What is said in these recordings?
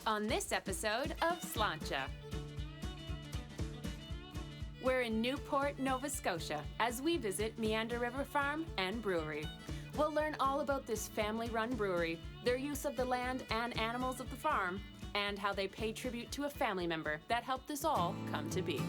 on this episode of Slainte. We're in Newport, Nova Scotia, as we visit Meander River Farm and Brewery. We'll learn all about this family-run brewery, their use of the land and animals of the farm, and how they pay tribute to a family member that helped this all come to be.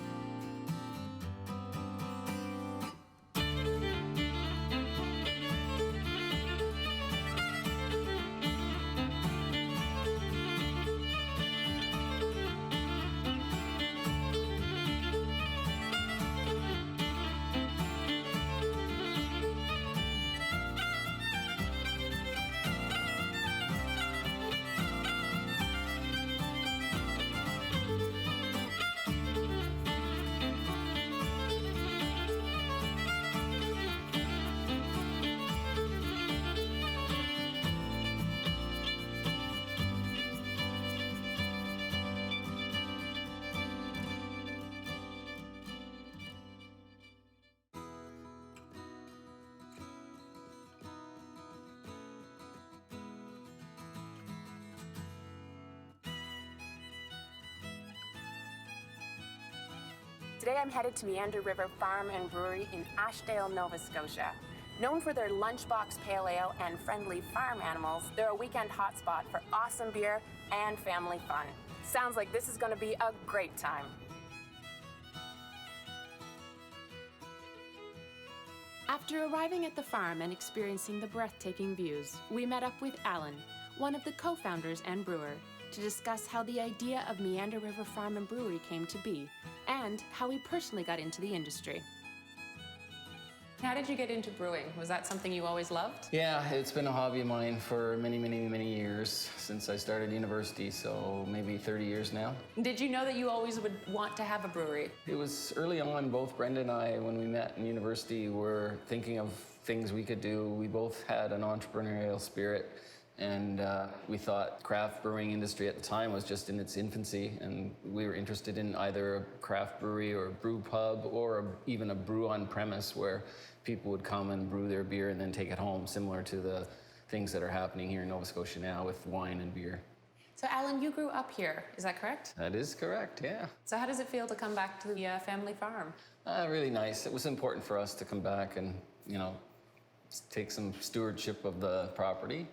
Today I'm headed to Meander River Farm and Brewery in Ashdale, Nova Scotia. Known for their lunchbox pale ale and friendly farm animals, they're a weekend hotspot for awesome beer and family fun. Sounds like this is going to be a great time. After arriving at the farm and experiencing the breathtaking views, we met up with Alan, one of the co-founders and brewer, to discuss how the idea of Meander River Farm and Brewery came to be, and how he personally got into the industry. How did you get into brewing? Was that something you always loved? Yeah, it's been a hobby of mine for many years, since I started university, so maybe 30 years now. Did you know that you always would want to have a brewery? It was early on, both Brenda and I, when we met in university, were thinking of things we could do. We both had an entrepreneurial spirit, and we thought craft brewing industry at the time was just in its infancy, and we were interested in either a craft brewery or a brew pub or even a brew on premise where people would come and brew their beer and then take it home, similar to the things that are happening here in Nova Scotia now with wine and beer. So Alan, you grew up here, is that correct? That is correct, yeah. So how does it feel to come back to the family farm? Really nice. It was important for us to come back and, take some stewardship of the property.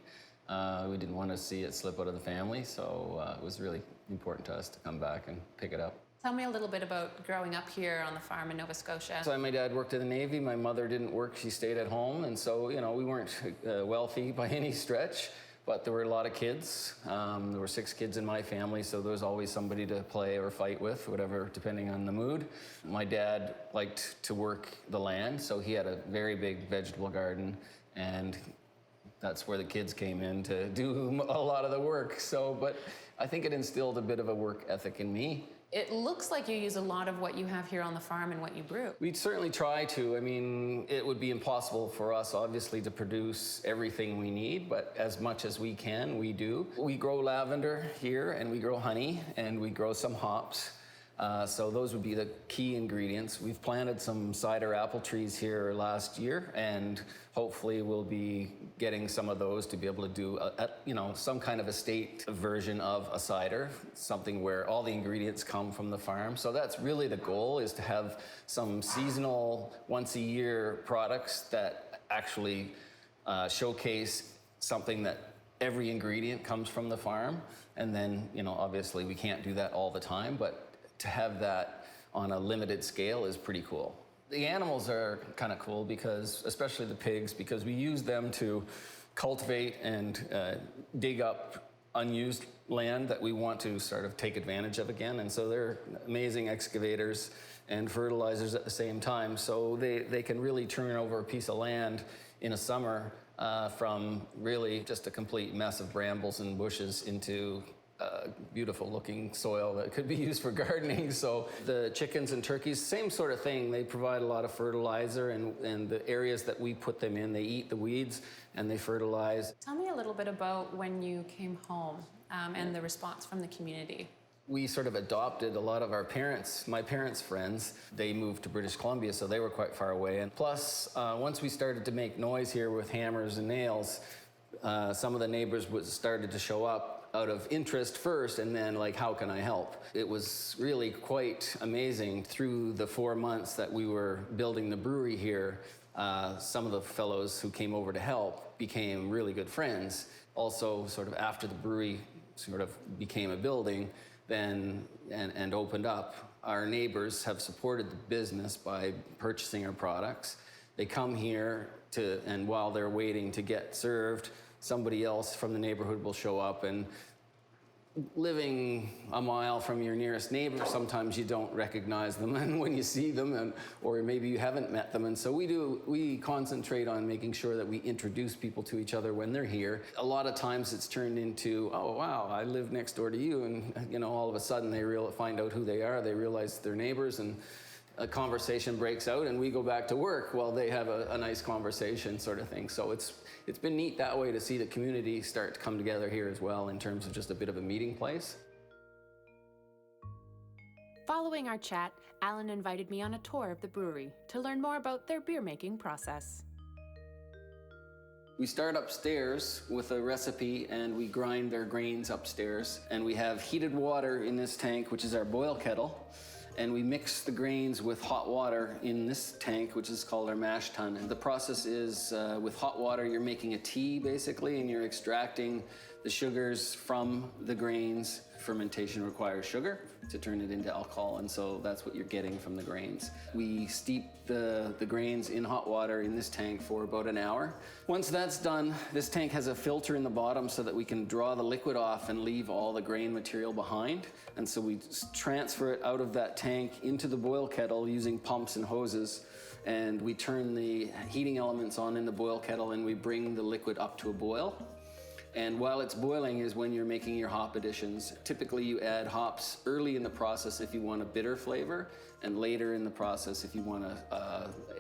We didn't want to see it slip out of the family, so it was really important to us to come back and pick it up. Tell me a little bit about growing up here on the farm in Nova Scotia. So my dad worked in the Navy, my mother didn't work, she stayed at home, and so, we weren't wealthy by any stretch, but there were a lot of kids. There were 6 kids in my family, so there was always somebody to play or fight with, whatever, depending on the mood. My dad liked to work the land, so he had a very big vegetable garden, and that's where the kids came in to do a lot of the work. But I think it instilled a bit of a work ethic in me. It looks like you use a lot of what you have here on the farm and what you brew. We'd certainly try to. I mean, it would be impossible for us, obviously, to produce everything we need, but as much as we can, we do. We grow lavender here, and we grow honey, and we grow some hops. So those would be the key ingredients. We've planted some cider apple trees here last year, and hopefully we'll be getting some of those to be able to do some kind of estate version of a cider, something where all the ingredients come from the farm. So that's really the goal, is to have some seasonal, once-a-year products that actually showcase something that every ingredient comes from the farm. And then, obviously we can't do that all the time, but to have that on a limited scale is pretty cool. The animals are kind of cool because, especially the pigs, because we use them to cultivate and dig up unused land that we want to sort of take advantage of again. And so they're amazing excavators and fertilizers at the same time. So they can really turn over a piece of land in a summer from really just a complete mess of brambles and bushes into beautiful looking soil that could be used for gardening. So the chickens and turkeys, same sort of thing. They provide a lot of fertilizer, and the areas that we put them in, they eat the weeds and they fertilize. Tell me a little bit about when you came home and the response from the community. We sort of adopted a lot of my parents' friends. They moved to British Columbia, so they were quite far away. And plus, once we started to make noise here with hammers and nails, some of the neighbors started to show up out of interest first, and then like, how can I help? It was really quite amazing. Through the 4 months that we were building the brewery here, some of the fellows who came over to help became really good friends. Also, sort of after the brewery sort of became a building, then and opened up, our neighbors have supported the business by purchasing our products. They come here and while they're waiting to get served, somebody else from the neighborhood will show up. And living a mile from your nearest neighbor, sometimes you don't recognize them and when you see them, or maybe you haven't met them. And so we concentrate on making sure that we introduce people to each other when they're here. A lot of times it's turned into, oh wow, I live next door to you, and all of a sudden they find out who they are, they realize they're neighbors, and a conversation breaks out and we go back to work while they have a nice conversation, sort of thing. So it's been neat that way to see the community start to come together here as well, in terms of just a bit of a meeting place. Following our chat, Alan invited me on a tour of the brewery to learn more about their beer making process. We start upstairs with a recipe and we grind their grains upstairs, and we have heated water in this tank, which is our boil kettle. And we mix the grains with hot water in this tank, which is called our mash tun. And the process is with hot water, you're making a tea basically, and you're extracting the sugars from the grains. Fermentation requires sugar to turn it into alcohol, and so that's what you're getting from the grains. We steep the grains in hot water in this tank for about an hour. Once that's done, this tank has a filter in the bottom so that we can draw the liquid off and leave all the grain material behind. And so we transfer it out of that tank into the boil kettle using pumps and hoses, and we turn the heating elements on in the boil kettle and we bring the liquid up to a boil. And while it's boiling is when you're making your hop additions. Typically you add hops early in the process if you want a bitter flavor, and later in the process if you want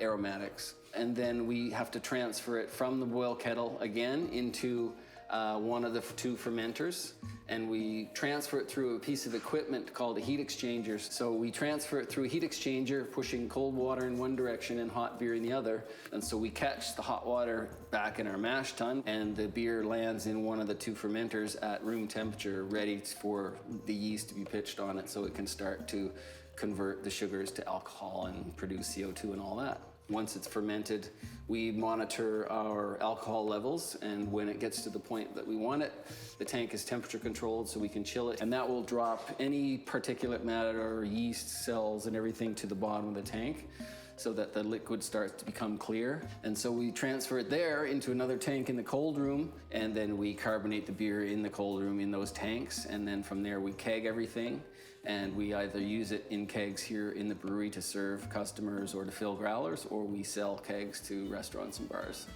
aromatics. And then we have to transfer it from the boil kettle again into one of the two fermenters, and we transfer it through a piece of equipment called a heat exchanger. So we transfer it through a heat exchanger, pushing cold water in one direction and hot beer in the other. And so we catch the hot water back in our mash tun, and the beer lands in one of the two fermenters at room temperature, ready for the yeast to be pitched on it so it can start to convert the sugars to alcohol and produce CO2 and all that. Once it's fermented, we monitor our alcohol levels, and when it gets to the point that we want it, the tank is temperature controlled so we can chill it, and that will drop any particulate matter, yeast cells, and everything to the bottom of the tank so that the liquid starts to become clear. And so we transfer it there into another tank in the cold room, and then we carbonate the beer in the cold room in those tanks, and then from there we keg everything. And we either use it in kegs here in the brewery to serve customers or to fill growlers, or we sell kegs to restaurants and bars.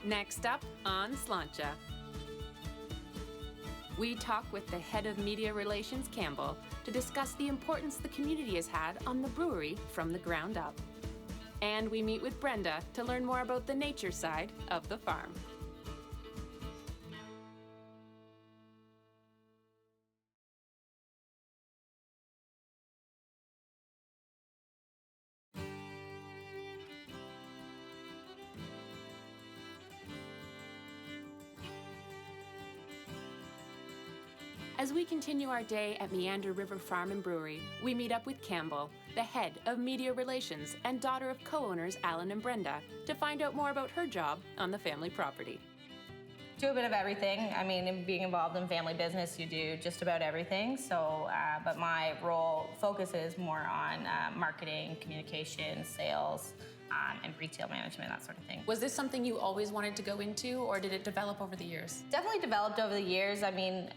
Next up on Slainte, we talk with the head of media relations, Campbell, to discuss the importance the community has had on the brewery from the ground up. And we meet with Brenda to learn more about the nature side of the farm. As we continue our day at Meander River Farm and Brewery, we meet up with Campbell, the head of media relations and daughter of co-owners Alan and Brenda, to find out more about her job on the family property. Do a bit of everything. I mean, in being involved in family business, you do just about everything. So, but my role focuses more on marketing, communication, sales, and retail management, that sort of thing. Was this something you always wanted to go into, or did it develop over the years? Definitely developed over the years. I mean,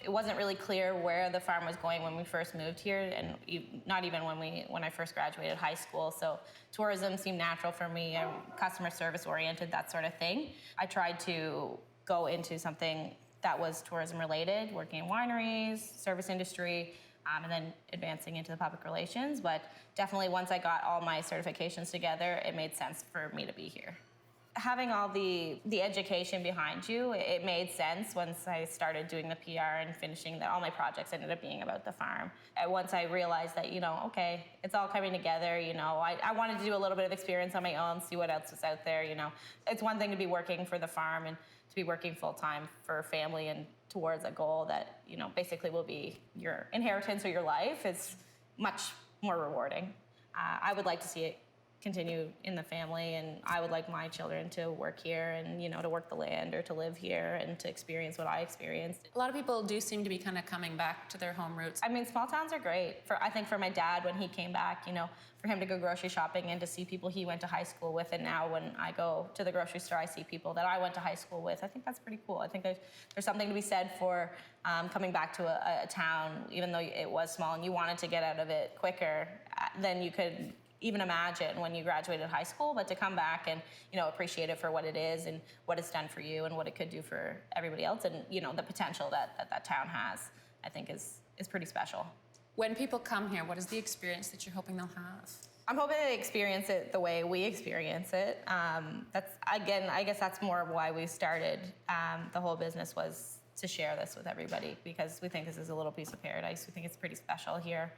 it wasn't really clear where the farm was going when we first moved here, and not even when I first graduated high school. So tourism seemed natural for me, customer service oriented, that sort of thing. I tried to go into something that was tourism related, working in wineries, service industry, and then advancing into the public relations. But definitely once I got all my certifications together, it made sense for me to be here. Having all the education behind you, it made sense once I started doing the PR and finishing all my projects ended up being about the farm. And once I realized that, okay, it's all coming together, I wanted to do a little bit of experience on my own, see what else was out there, It's one thing to be working for the farm and to be working full-time for family and towards a goal that, you know, basically will be your inheritance or your life is much more rewarding. I would like to see it continue in the family, and I would like my children to work here and, you know, to work the land or to live here and to experience what I experienced. A lot of people do seem to be kind of coming back to their home roots. I mean, small towns are great. I think for my dad, when he came back, you know, for him to go grocery shopping and to see people he went to high school with, and now when I go to the grocery store, I see people that I went to high school with. I think that's pretty cool. I think there's something to be said for coming back to a town, even though it was small and you wanted to get out of it quicker than you could even imagine when you graduated high school, but to come back and, you know, appreciate it for what it is and what it's done for you and what it could do for everybody else, and, you know, the potential that town has, I think is pretty special. When people come here, what is the experience that you're hoping they'll have? I'm hoping they experience it the way we experience it. That's, again, I guess that's more of why we started the whole business, was to share this with everybody, because we think this is a little piece of paradise. We think it's pretty special here.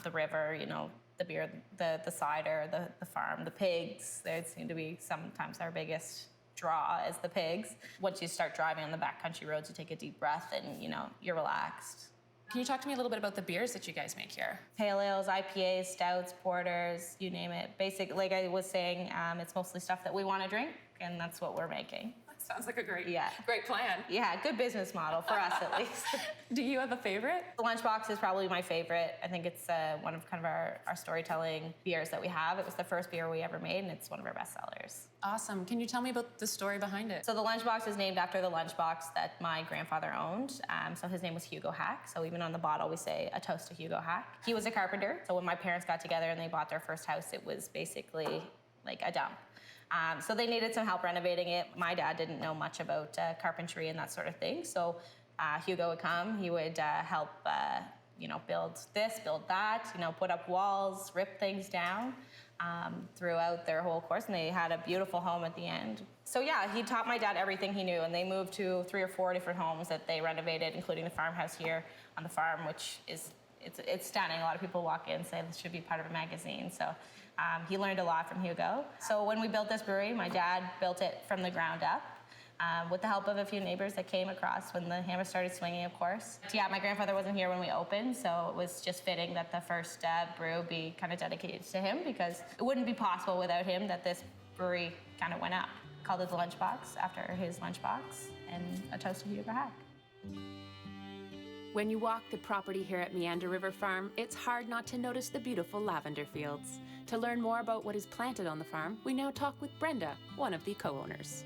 The river, you know, the beer, the cider, the farm, the pigs. They seem to be sometimes our biggest draw is the pigs. Once you start driving on the backcountry roads, you take a deep breath and, you know, you're relaxed. Can you talk to me a little bit about the beers that you guys make here? Pale ales, IPAs, stouts, porters, you name it. Basic, like I was saying, it's mostly stuff that we want to drink, and that's what we're making. Sounds like a great plan. Yeah, good business model for us at least. Do you have a favorite? The Lunchbox is probably my favorite. I think it's one of kind of our storytelling beers that we have. It was the first beer we ever made, and it's one of our best sellers. Awesome. Can you tell me about the story behind it? So the Lunchbox is named after the lunchbox that my grandfather owned. So his name was Hugo Hack. So even on the bottle, we say a toast to Hugo Hack. He was a carpenter. So when my parents got together and they bought their first house, it was basically like a dump. So they needed some help renovating it. My dad didn't know much about carpentry and that sort of thing. So Hugo would come. He would help, you know, build this, build that, you know, put up walls, rip things down throughout their whole course. And they had a beautiful home at the end. So yeah, he taught my dad everything he knew. And they moved to 3 or 4 different homes that they renovated, including the farmhouse here on the farm, which is it's stunning. A lot of people walk in and say this should be part of a magazine. So he learned a lot from Hugo. So when we built this brewery, my dad built it from the ground up with the help of a few neighbors that came across when the hammer started swinging, of course. Yeah, my grandfather wasn't here when we opened, so it was just fitting that the first brew be kind of dedicated to him, because it wouldn't be possible without him that this brewery kind of went up. Called it the Lunchbox after his lunchbox, and a toast to Hugo Hack. When you walk the property here at Meander River Farm, it's hard not to notice the beautiful lavender fields. To learn more about what is planted on the farm, we now talk with Brenda, one of the co-owners.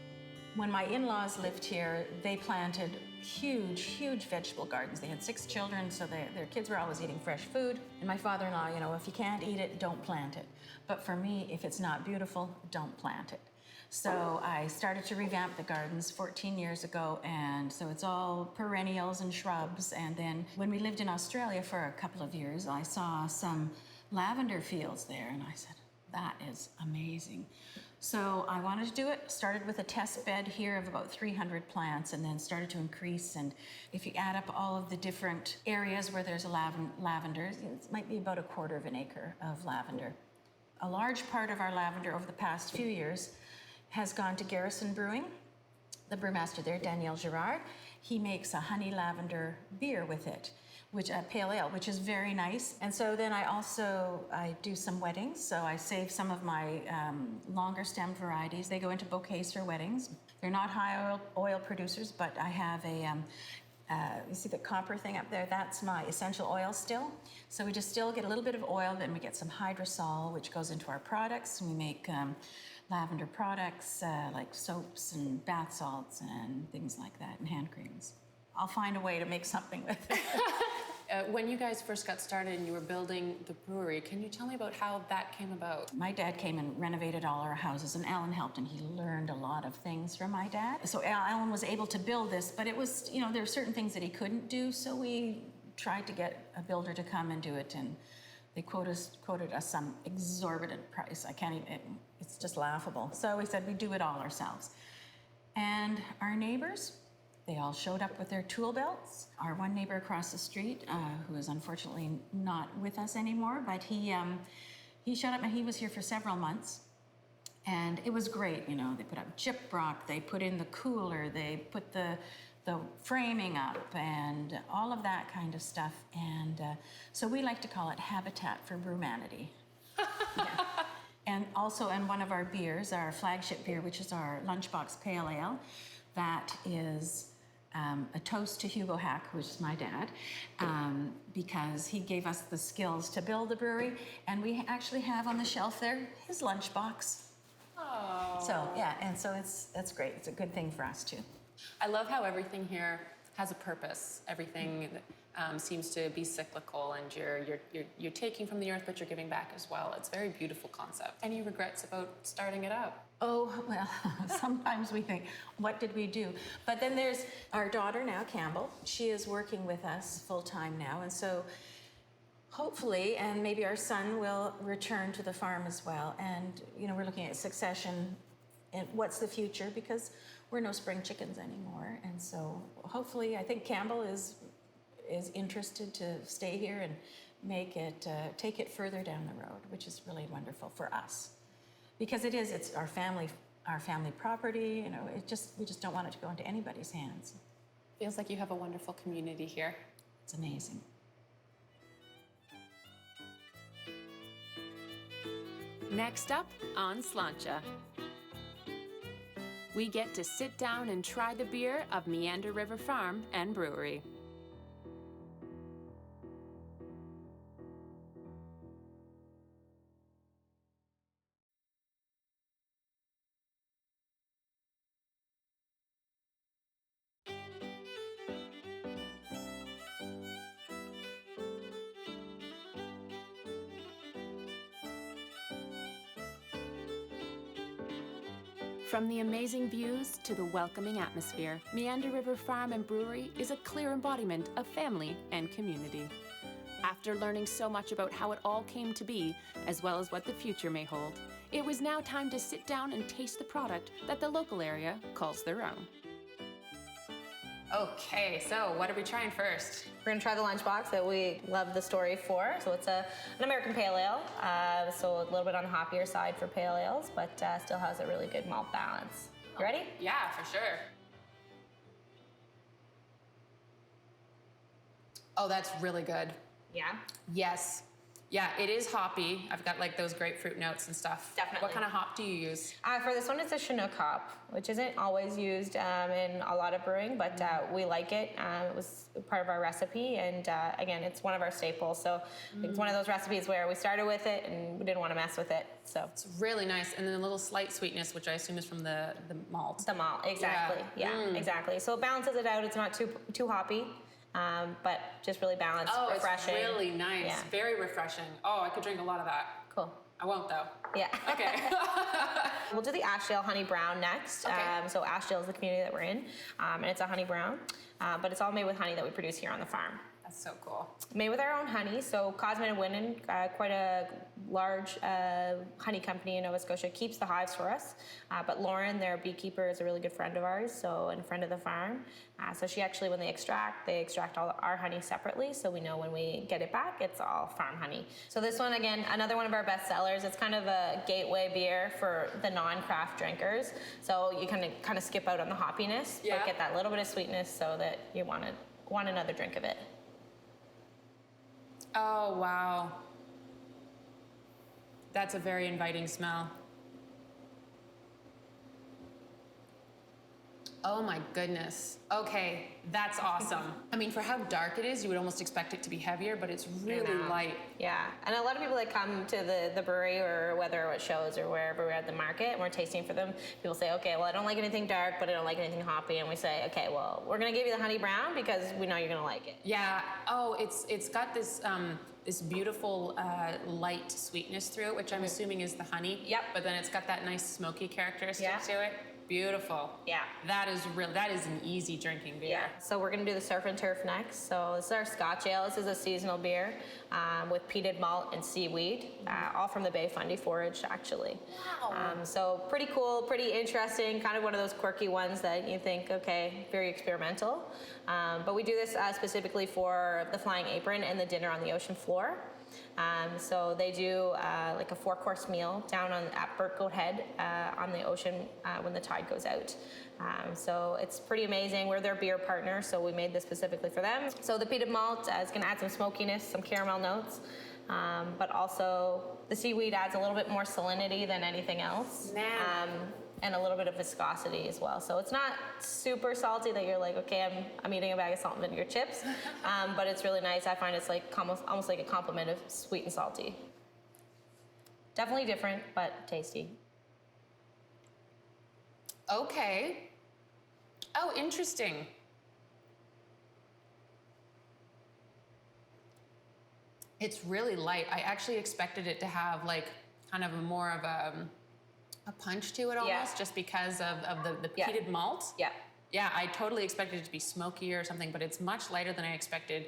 When my in-laws lived here, they planted huge, huge vegetable gardens. They had 6 children, so their kids were always eating fresh food. And my father-in-law, you know, if you can't eat it, don't plant it. But for me, if it's not beautiful, don't plant it. So I started to revamp the gardens 14 years ago, and so it's all perennials and shrubs. And then when we lived in Australia for a couple of years, I saw some lavender fields there, and I said, that is amazing. So I wanted to do it, started with a test bed here of about 300 plants, and then started to increase. And if you add up all of the different areas where there's a lavender, it might be about 1/4 of an acre of lavender. A large part of our lavender over the past few years has gone to Garrison Brewing. The brewmaster there, Daniel Girard, he makes a honey lavender beer with it, which a pale ale, which is very nice. And so then I do some weddings. So I save some of my longer stem varieties. They go into bouquets for weddings. They're not high oil producers, but I have you see the copper thing up there? That's my essential oil still. So we just still get a little bit of oil, then we get some hydrosol, which goes into our products. We make lavender products like soaps and bath salts and things like that, and hand creams. I'll find a way to make something with it. When you guys first got started and you were building the brewery, can you tell me about how that came about? My dad came and renovated all our houses, and Alan helped, and he learned a lot of things from my dad. So Alan was able to build this, but it was, you know, there were certain things that he couldn't do, so we tried to get a builder to come and do it, and they quoted us some exorbitant price. I can't even, it's just laughable. So we said we'd do it all ourselves. And our neighbors, they all showed up with their tool belts. Our one neighbor across the street, who is unfortunately not with us anymore, but he showed up and he was here for several months. And it was great, you know, they put up gyprock, they put in the cooler, they put the framing up and all of that kind of stuff. And so we like to call it Habitat for Brewmanity. Yeah. And also, and one of our beers, our flagship beer, which is our Lunchbox Pale Ale, that is a toast to Hugo Hack, which is my dad, because he gave us the skills to build the brewery. And we actually have on the shelf there his lunchbox. Oh. So, yeah, and so that's great. It's a good thing for us, too. I love how everything here has a purpose. Everything seems to be cyclical, and you're taking from the earth, but you're giving back as well. It's a very beautiful concept. Any regrets about starting it up? Oh, well, sometimes we think, what did we do? But then there's our daughter now, Campbell. She is working with us full-time now, and so hopefully, and maybe our son will return to the farm as well. And, you know, we're looking at succession and what's the future, because we're no spring chickens anymore. And so hopefully, I think Campbell is interested to stay here and make it, take it further down the road, which is really wonderful for us. Because it's our family property, you know, we just don't want it to go into anybody's hands. Feels like you have a wonderful community here. It's amazing. Next up on Slainte, we get to sit down and try the beer of Meander River Farm and Brewery. From the amazing views to the welcoming atmosphere, Meander River Farm and Brewery is a clear embodiment of family and community. After learning so much about how it all came to be, as well as what the future may hold, it was now time to sit down and taste the product that the local area calls their own. Okay, so what are we trying first? We're gonna try the lunchbox that we love the story for. So it's an American pale ale, so a little bit on the hoppier side for pale ales, but still has a really good malt balance. You ready? Yeah, for sure. Oh, that's really good. Yeah. Yes. Yeah, it is hoppy. I've got like those grapefruit notes and stuff. Definitely. What kind of hop do you use? For this one, it's a Chinook hop, which isn't always used in a lot of brewing, but we like it. It was part of our recipe, and again, it's one of our staples. So it's one of those recipes where we started with it and we didn't want to mess with it. So It's really nice, and then a little slight sweetness, which I assume is from the malt. the malt, exactly. Yeah, exactly. So it balances it out. It's not too hoppy. But just really balanced, refreshing. It's really nice. Yeah. Very refreshing. Oh, I could drink a lot of that. Cool. I won't though. Yeah. Okay. We'll do the Ashdale Honey Brown next. Okay. So Ashdale is the community that we're in, and it's a honey brown, but it's all made with honey that we produce here on the farm. That's so cool. Made with our own honey. So Cosmin and Winnan, quite a large honey company in Nova Scotia, keeps the hives for us. But Lauren, their beekeeper, is a really good friend of ours, and a friend of the farm. So she actually, when they extract all our honey separately, so we know when we get it back, it's all farm honey. So this one, again, another one of our best sellers. It's kind of a gateway beer for the non-craft drinkers. So you kind of skip out on the hoppiness, but get that little bit of sweetness so that you want another drink of it. Oh, wow. That's a very inviting smell. Oh my goodness. Okay, that's awesome. I mean, for how dark it is, you would almost expect it to be heavier, but it's really light. Yeah, and a lot of people that come to the brewery or whether it shows or wherever we're at the market and we're tasting for them, people say, okay, well, I don't like anything dark, but I don't like anything hoppy. And we say, okay, well, we're gonna give you the honey brown because we know you're gonna like it. Yeah, oh, it's got this this beautiful light sweetness through it, which I'm assuming is the honey. Yep. But then it's got that nice smoky characteristic to it. Beautiful. Yeah. That is real. That is an easy drinking beer. Yeah, so we're gonna do the Surf and Turf next. So this is our Scotch Ale. This is a seasonal beer with peated malt and seaweed, all from the Bay Fundy forage, actually. Wow. So pretty cool, pretty interesting, kind of one of those quirky ones that you think, okay, very experimental. But we do this specifically for the Flying Apron and the Dinner on the Ocean Floor. So they do like a 4-course meal down at Burtgoat Head on the ocean when the tide goes out. So it's pretty amazing. We're their beer partner, so we made this specifically for them. So the peated malt is going to add some smokiness, some caramel notes, but also the seaweed adds a little bit more salinity than anything else. And a little bit of viscosity as well. So it's not super salty that you're like, okay, I'm eating a bag of salt and vinegar chips, but it's really nice. I find it's like almost like a complement of sweet and salty. Definitely different, but tasty. Okay. Oh, interesting. It's really light. I actually expected it to have like kind of more of a punch to it almost, just because of the peated malt. Yeah. Yeah, I totally expected it to be smoky or something, but it's much lighter than I expected.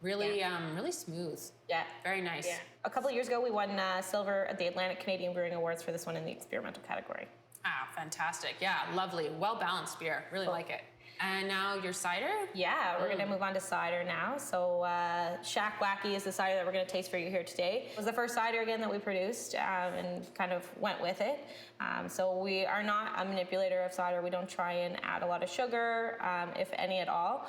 Really, really smooth. Yeah. Very nice. Yeah. A couple of years ago, we won silver at the Atlantic Canadian Brewing Awards for this one in the experimental category. Ah, fantastic. Yeah, lovely. Well-balanced beer. Really like it. And now your cider? Yeah, we're gonna move on to cider now. So Shack Wacky is the cider that we're gonna taste for you here today. It was the first cider again that we produced and kind of went with it. So we are not a manipulator of cider. We don't try and add a lot of sugar, if any at all.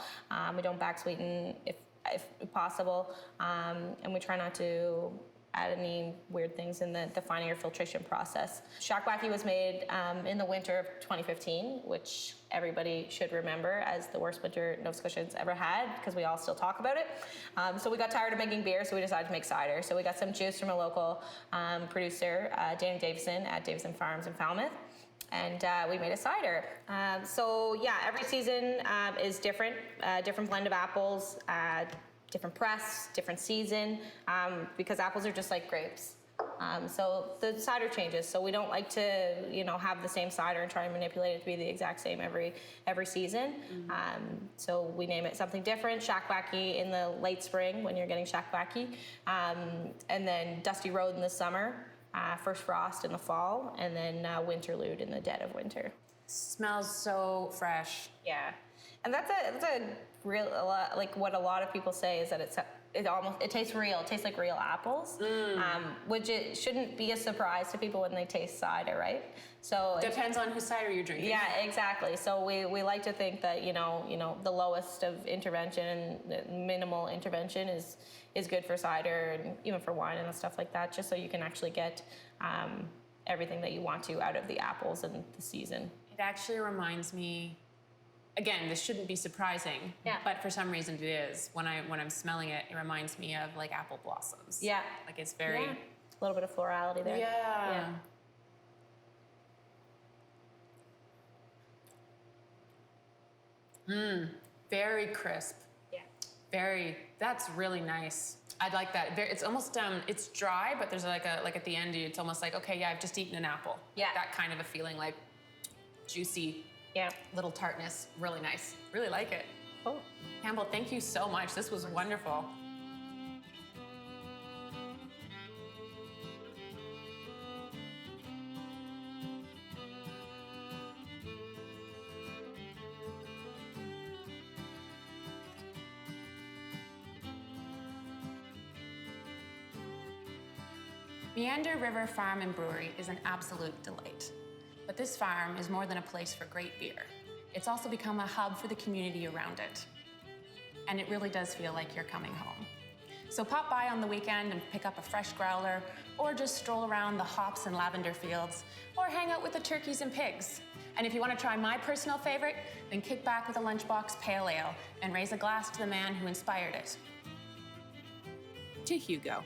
We don't back sweeten if possible. And we try not to add any weird things in the defining or filtration process. Shack Wacky was made in the winter of 2015, which everybody should remember as the worst winter Nova Scotians ever had, because we all still talk about it. So we got tired of making beer, so we decided to make cider. So we got some juice from a local producer, Danny Davison at Davison Farms in Falmouth. And we made a cider. So yeah, every season is different, different blend of apples, different press, different season, because apples are just like grapes. So the cider changes. So we don't like to, have the same cider and try and manipulate it to be the exact same every season. So we name it something different. Shack Wacky in the late spring when you're getting Shack Wacky, and then Dusty Road in the summer, First Frost in the fall, and then Winterlude in the dead of winter. Smells so fresh. Yeah, and that's a real like what a lot of people say is that it tastes real. It tastes like real apples, which it shouldn't be a surprise to people when they taste cider, right? So Depends on whose cider you're drinking. yeah, exactly. So we like to think that the lowest of intervention, minimal intervention is good for cider and even for wine and stuff like that, just so you can actually get everything that you want to out of the apples and the season. It actually reminds me, again, this shouldn't be surprising, Yeah. but for some reason it is. When I'm smelling it, it reminds me of like apple blossoms. Yeah. Like it's very... Yeah. A little bit of florality there. Yeah. Very crisp. Yeah. That's really nice. I like that. It's almost, it's dry, but there's like at the end, it's almost like, okay, yeah, I've just eaten an apple. Yeah. That kind of a feeling, like juicy, Yeah. little tartness. Really nice. Really like it. Cool. Campbell, thank you so much. This was wonderful. Meander River Farm and Brewery is an absolute delight. But this farm is more than a place for great beer. It's also become a hub for the community around it. And it really does feel like you're coming home. So pop by on the weekend and pick up a fresh growler, or just stroll around the hops and lavender fields, or hang out with the turkeys and pigs. And if you want to try my personal favorite, then kick back with a lunchbox pale ale and raise a glass to the man who inspired it. To Hugo.